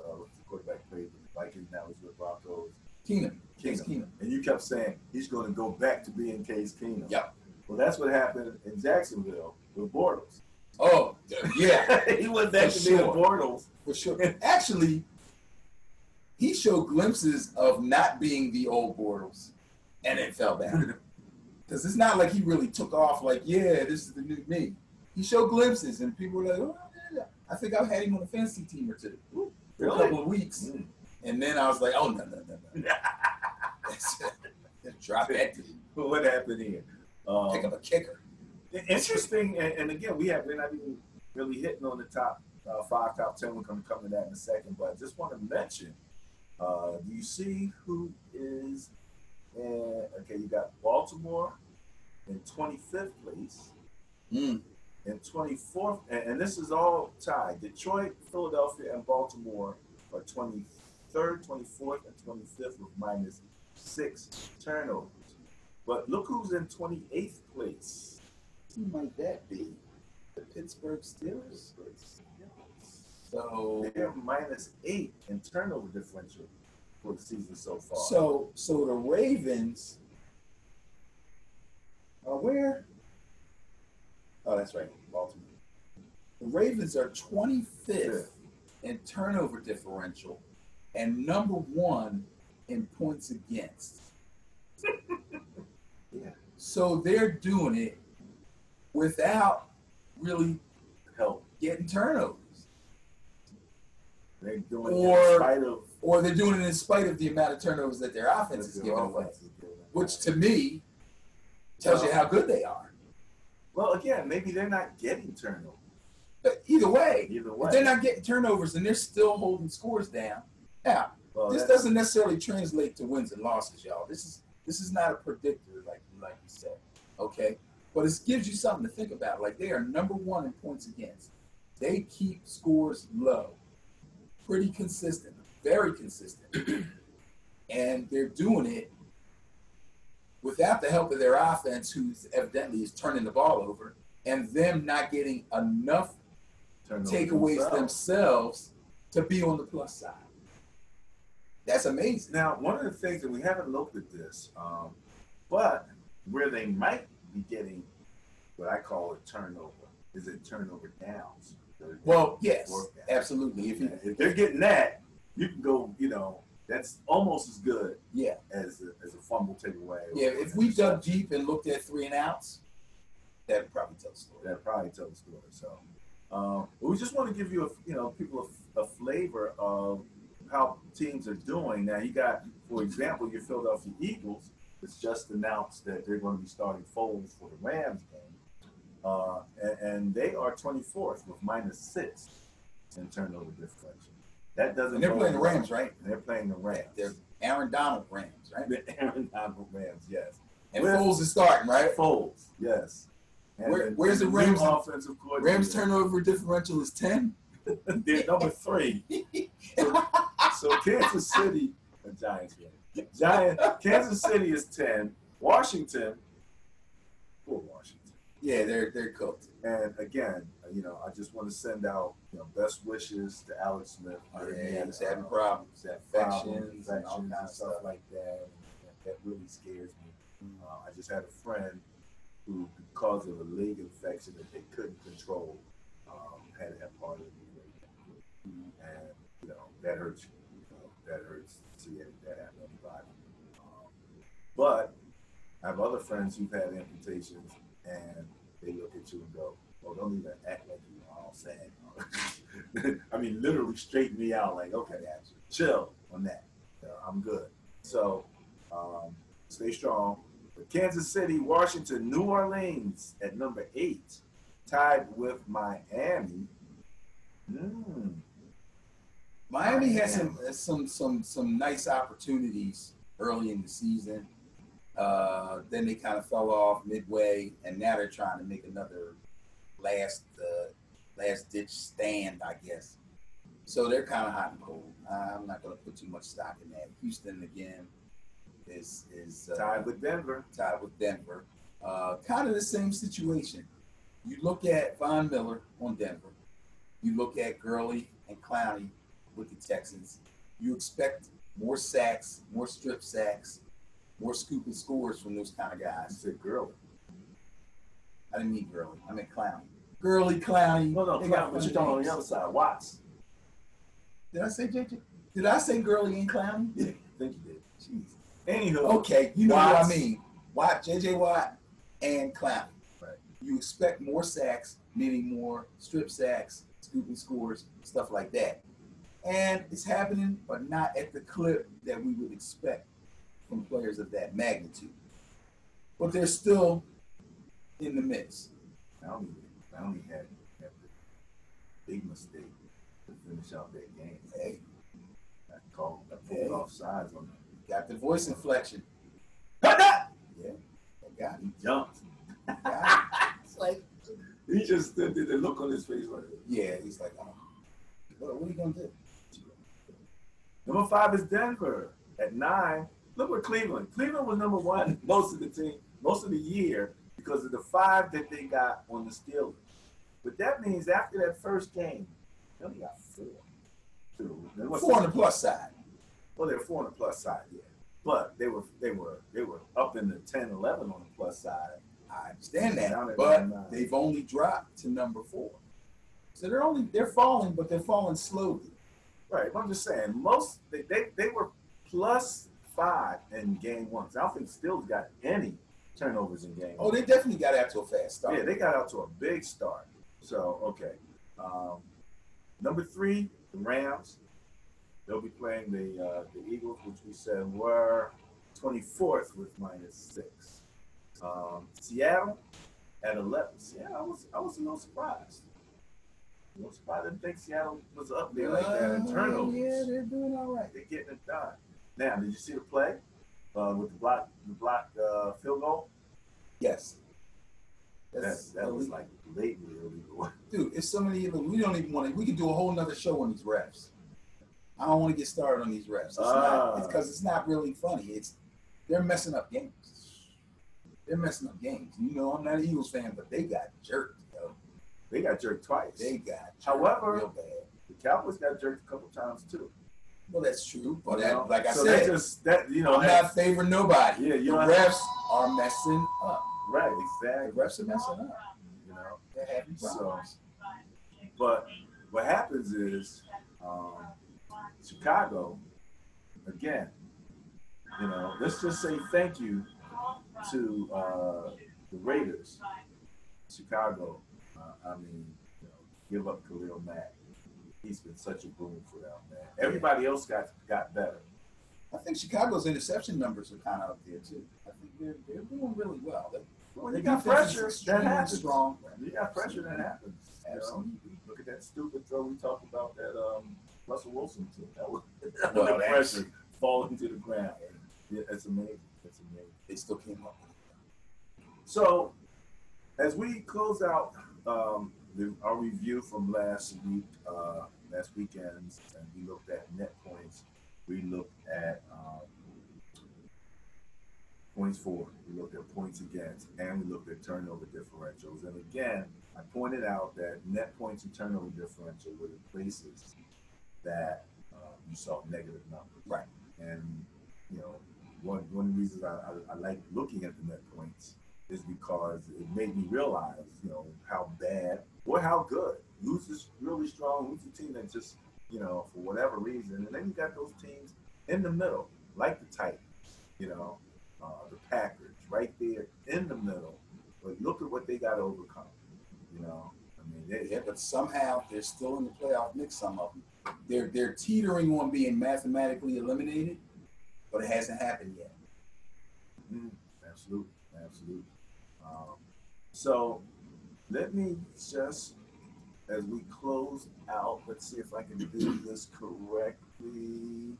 [SPEAKER 1] quarterback played with the Vikings, now he's with Broncos.
[SPEAKER 2] Keenum.
[SPEAKER 1] And you kept saying he's going to go back to being Case Keenum.
[SPEAKER 2] Yep.
[SPEAKER 1] Well, that's what happened in Jacksonville with Bortles.
[SPEAKER 2] Oh, yeah.
[SPEAKER 1] He went back to being Bortles.
[SPEAKER 2] For sure. Actually, he showed glimpses of not being the old Bortles and then fell down. Because it's not like he really took off like, yeah, this is the new me. He showed glimpses, and people were like, oh, yeah. I think I've had him on a fantasy team or two for a couple of weeks. Mm. And then I was like, oh, no. Drop that dude.
[SPEAKER 1] What happened here?
[SPEAKER 2] Pick up a kicker.
[SPEAKER 1] Interesting, and again, we're not even really hitting on the top 5, top 10. We're going to come to that in a second, but I just want to mention, do you see who is okay, you got Baltimore in 25th place.
[SPEAKER 2] Mm.
[SPEAKER 1] In 24th, and this is all tied. Detroit, Philadelphia, and Baltimore are 23rd, 24th, and 25th with minus 6 turnovers. But look who's in 28th place.
[SPEAKER 2] Who might that be? The Pittsburgh Steelers? So
[SPEAKER 1] they're minus 8 in turnover differential for the season so far.
[SPEAKER 2] So the Ravens are where? Oh, that's right, Baltimore. The Ravens are 25th in turnover differential and number 1 in points against.
[SPEAKER 1] Yeah.
[SPEAKER 2] So they're doing it without really
[SPEAKER 1] help
[SPEAKER 2] getting turnovers.
[SPEAKER 1] They're doing it in spite of,
[SPEAKER 2] or they're doing it in spite of the amount of turnovers that their offense is giving away, which to me tells you how good they are.
[SPEAKER 1] Well, again, maybe they're not getting turnovers.
[SPEAKER 2] But either way,
[SPEAKER 1] if
[SPEAKER 2] they're not getting turnovers and they're still holding scores down. Now, this doesn't necessarily translate to wins and losses, y'all. This is not a predictor, like you said, okay? But it gives you something to think about. Like, they are number 1 in points against. They keep scores low, pretty consistent, very consistent, and they're doing it without the help of their offense, who's evidently is turning the ball over, and them not getting enough takeaways themselves to be on the plus side. That's amazing.
[SPEAKER 1] Now, one of the things that we haven't looked at this, but where they might be getting what I call a turnover, is it turnover downs?
[SPEAKER 2] Well, yes, absolutely.
[SPEAKER 1] If they're getting that, you can go, that's almost as good as a fumble takeaway.
[SPEAKER 2] Yeah, if we dug deep and looked at 3 and outs, that would probably tell the story.
[SPEAKER 1] That would probably tell the story. So, we just want to give you, people a flavor of how teams are doing. Now, you got, for example, your Philadelphia Eagles. It's just announced that they're going to be starting Foles for the Rams game, and they are 24th with minus 6 in turnover differential. That doesn't.
[SPEAKER 2] And they're playing the Rams, right?
[SPEAKER 1] They're playing the Rams.
[SPEAKER 2] They're Aaron Donald Rams, right?
[SPEAKER 1] The Aaron Donald Rams, yes.
[SPEAKER 2] And Foles is starting, right?
[SPEAKER 1] Foles, yes.
[SPEAKER 2] Where's the Rams
[SPEAKER 1] offensive coordinator?
[SPEAKER 2] Rams turnover differential is 10.
[SPEAKER 1] They're number 3. So Kansas City, the Giants game. Kansas City is 10. Washington, poor Washington.
[SPEAKER 2] Yeah, they're cooked.
[SPEAKER 1] And again, I just want to send out, best wishes to Alex Smith.
[SPEAKER 2] Yeah, he's having problems, infections, and all kinds of
[SPEAKER 1] stuff like that. And that really scares me. I just had a friend who, because of a leg infection that they couldn't control, had to have part of the knee. And that hurts. That hurts to see that happen to anybody. But I have other friends who've had amputations, and they look at you and go, "Oh, don't even act like you know what I'm saying." I mean, literally straighten me out. Like, okay, chill on that. I'm good. So, stay strong. But Kansas City, Washington, New Orleans at number 8, tied with Miami.
[SPEAKER 2] Miami had some nice opportunities early in the season. Then they kind of fell off midway, and now they're trying to make another last ditch stand, I guess. So they're kind of hot and cold. I'm not going to put too much stock in that. Houston again is
[SPEAKER 1] tied with Denver.
[SPEAKER 2] Kind of the same situation. You look at Von Miller on Denver. You look at Gurley and Clowney with the Texans. You expect more sacks, more strip sacks, more scoop and scores from those kind of guys.
[SPEAKER 1] You said Gurley.
[SPEAKER 2] I didn't mean Gurley. I meant Clowney. Gurley, Clowney.
[SPEAKER 1] No, but you're talking on the other side. Watts.
[SPEAKER 2] Did I say JJ? Did I say Gurley and Clowney?
[SPEAKER 1] Yeah, I think you did.
[SPEAKER 2] Jeez.
[SPEAKER 1] Anywho.
[SPEAKER 2] Okay, you know what I mean. Watt, JJ Watt, and Clowney.
[SPEAKER 1] Right.
[SPEAKER 2] You expect more sacks, meaning more strip sacks, scoop and scores, stuff like that. And it's happening, but not at the clip that we would expect from players of that magnitude. But they're still in the mix.
[SPEAKER 1] I only had the big mistake to finish out that game.
[SPEAKER 2] Hey.
[SPEAKER 1] I pulled off sides on them.
[SPEAKER 2] Got the voice inflection.
[SPEAKER 1] Yeah.
[SPEAKER 2] I got him.
[SPEAKER 1] He jumped.
[SPEAKER 2] It's like
[SPEAKER 1] he just did the look on his face like that.
[SPEAKER 2] Yeah, he's like, oh, what are you going to do?
[SPEAKER 1] Number 5 is Denver at 9. Look at Cleveland. Cleveland was number 1 most of the year because of the 5 that they got on the Steelers. But that means after that first game, they only got 4.
[SPEAKER 2] 4 on the plus side.
[SPEAKER 1] Well, they're 4 on the plus side, yeah. But they were up in the 10, 11 on the plus side.
[SPEAKER 2] I understand that, but they've only dropped to number 4. So they're falling, but they're falling slowly.
[SPEAKER 1] Right. I'm just saying, they were plus 5 in game 1. So I don't think Steelers got any turnovers in game 1.
[SPEAKER 2] Oh, they definitely got out to a fast start.
[SPEAKER 1] Yeah, they got out to a big start. So, okay. Number 3, the Rams. They'll be playing the Eagles, which we said were 24th with -6. Seattle at 11. Seattle, I was a little surprised. I didn't think Seattle was up there like that in turnovers.
[SPEAKER 2] Yeah, they're doing all right.
[SPEAKER 1] They're getting it done. Now, did you see the play with the block field goal?
[SPEAKER 2] Yes.
[SPEAKER 1] That was like blatantly illegal.
[SPEAKER 2] Dude, it's so many of them. We don't even want to. We can do a whole nother show on these refs. I don't want to get started on these refs. It's because it's not really funny. They're messing up games. You know, I'm not an Eagles fan, but they got jerked.
[SPEAKER 1] They got jerked twice.
[SPEAKER 2] They got jerked
[SPEAKER 1] However,
[SPEAKER 2] real bad.
[SPEAKER 1] The Cowboys got jerked a couple times too.
[SPEAKER 2] Well, that's true. But like I said,
[SPEAKER 1] I'm
[SPEAKER 2] not favoring nobody.
[SPEAKER 1] Yeah,
[SPEAKER 2] the refs are messing up.
[SPEAKER 1] Right, exactly.
[SPEAKER 2] The refs are messing up. You know, they're having problems.
[SPEAKER 1] But what happens is Chicago, again, let's just say thank you to the Raiders. Chicago, give up Khalil Mack. He's been such a boom for them, man. Everybody else got better.
[SPEAKER 2] I think Chicago's interception numbers are kind of up there too. I think they're doing really well.
[SPEAKER 1] When you got pressure, that happens.
[SPEAKER 2] Strong.
[SPEAKER 1] You got pressure, that happens.
[SPEAKER 2] Absolutely.
[SPEAKER 1] Look at that stupid throw we talked about that Russell Wilson took. That was pressure falling to the ground. Yeah, that's amazing.
[SPEAKER 2] They still came up with it.
[SPEAKER 1] So, as we close out our review from last weekend's, and we looked at net points, we looked at points for. We looked at points against, and we looked at turnover differentials. And again, I pointed out that net points and turnover differential were the places that you saw negative numbers.
[SPEAKER 2] Right.
[SPEAKER 1] And, you know, one of the reasons I like looking at the net points is because it made me realize, you know, how bad or how good. Who's this really strong? Who's the team that just, you know, for whatever reason. And then you got those teams in the middle, like the Titans, you know, the Packers, right there in the middle. But look at what they got to overcome, you know. I mean,
[SPEAKER 2] yeah, but somehow they're still in the playoff mix. Some of them, they're teetering on being mathematically eliminated, but it hasn't happened yet.
[SPEAKER 1] Mm-hmm. Absolutely, absolutely. So let me just, as we close out, let's see if I can do this correctly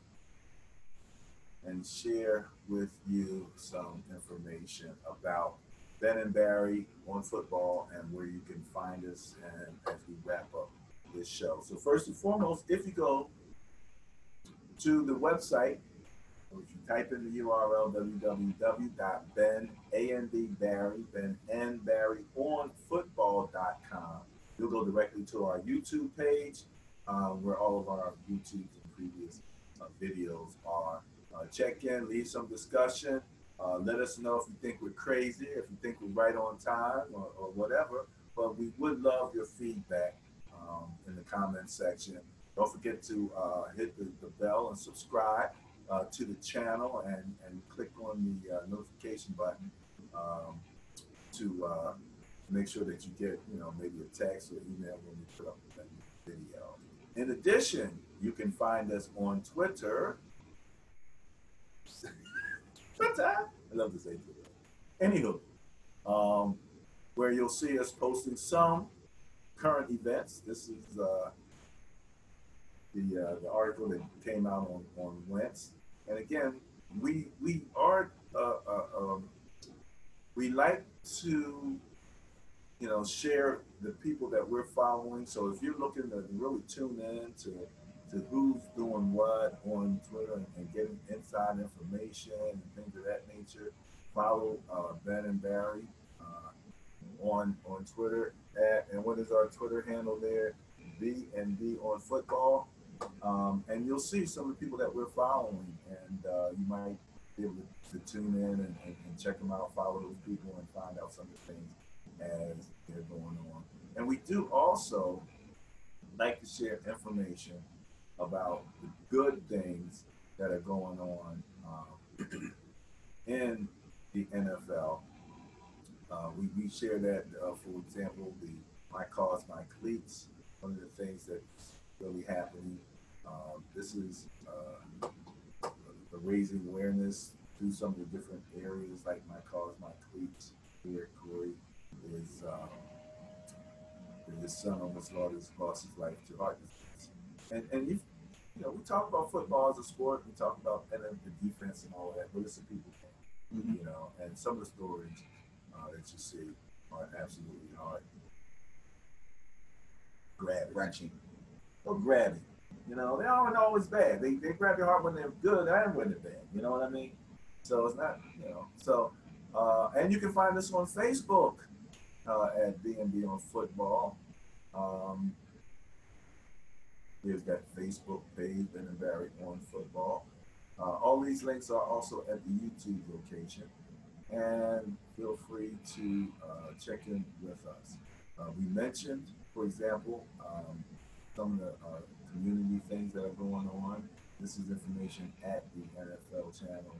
[SPEAKER 1] and share with you some information about Ben and Barry on football and where you can find us and as we wrap up this show. So first and foremost, if you go to the website, if you type in the URL www.benandbarry.com, you'll go directly to our YouTube page where all of our YouTubes and previous videos are. Check in, leave some discussion. Let us know if you think we're crazy, if you think we're right on time, or whatever. But we would love your feedback in the comments section. Don't forget to hit the bell and subscribe to the channel and click on the notification button to make sure that you get, you know, maybe a text or email when we put up a video. In addition, you can find us on Twitter. I love to say Twitter. Anywho, where you'll see us posting some current events. This is the article that came out on Wentz. And again, we are we like to, you know, share the people that we're following. So if you're looking to really tune in to who's doing what on Twitter and getting inside information and things of that nature, follow Ben and Barry on Twitter and what is our Twitter handle there? B&B on football. And you'll see some of the people that we're following, and you might be able to tune in and check them out, follow those people, and find out some of the things as they're going on. And we do also like to share information about the good things that are going on in the NFL. We share that, for example, the My Cause, My Cleats, one of the things that's really happening. This is the raising awareness through some of the different areas like My Cause, My Cleats. Here, Corey is his son almost lost his life to heart disease. And you know, we talk about football as a sport, we talk about the defense and all that, but it's a people game, you know, and some of the stories that you see are absolutely hard.
[SPEAKER 2] Wrenching.
[SPEAKER 1] Or grabbing. You know, they aren't always bad. They grab your heart when they're good and when they're bad. You know what I mean? So it's not, you know. So, and you can find us on Facebook at B&B on Football. There's that Facebook page, Ben and Barry on Football. All these links are also at the YouTube location. And feel free to check in with us. We mentioned, for example, some of the community things that are going on. This is information at the NFL channel,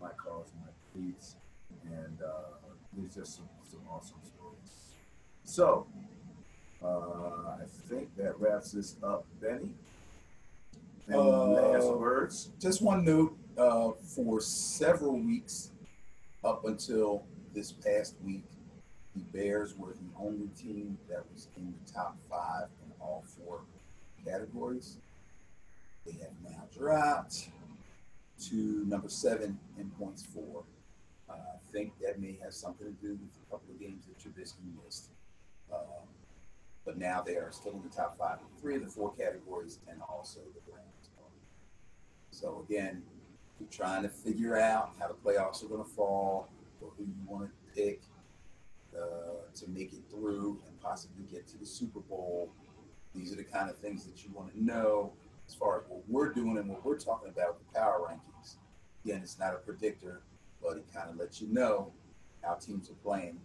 [SPEAKER 1] My Cause, My Tweets, and there's just some awesome stories. So, I think that wraps this up, Benny. Any last words?
[SPEAKER 2] Just one note, for several weeks, up until this past week, the Bears were the only team that was in the top 5 in all 4 categories. They have now dropped to number 7 in points for. I think that may have something to do with a couple of games that Trubisky missed. But now they are still in the top 5 in 3 of the 4 categories, and also the Rams. So again, You're trying to figure out how the playoffs are going to fall, or who you want to pick to make it through and possibly get to the Super Bowl. These are the kind of things that you want to know as far as what we're doing and what we're talking about with the power rankings. Again, it's not a predictor, but it kind of lets you know how teams are playing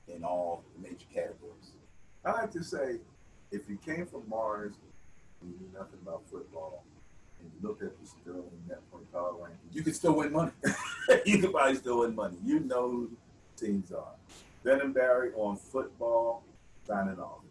[SPEAKER 2] in all the major categories.
[SPEAKER 1] I like to say, if you came from Mars and you knew nothing about football, and you looked at the Sterling net point power rankings,
[SPEAKER 2] You can still win money.
[SPEAKER 1] you could probably still win money. You know who teams are. Ben and Barry on football, signing off.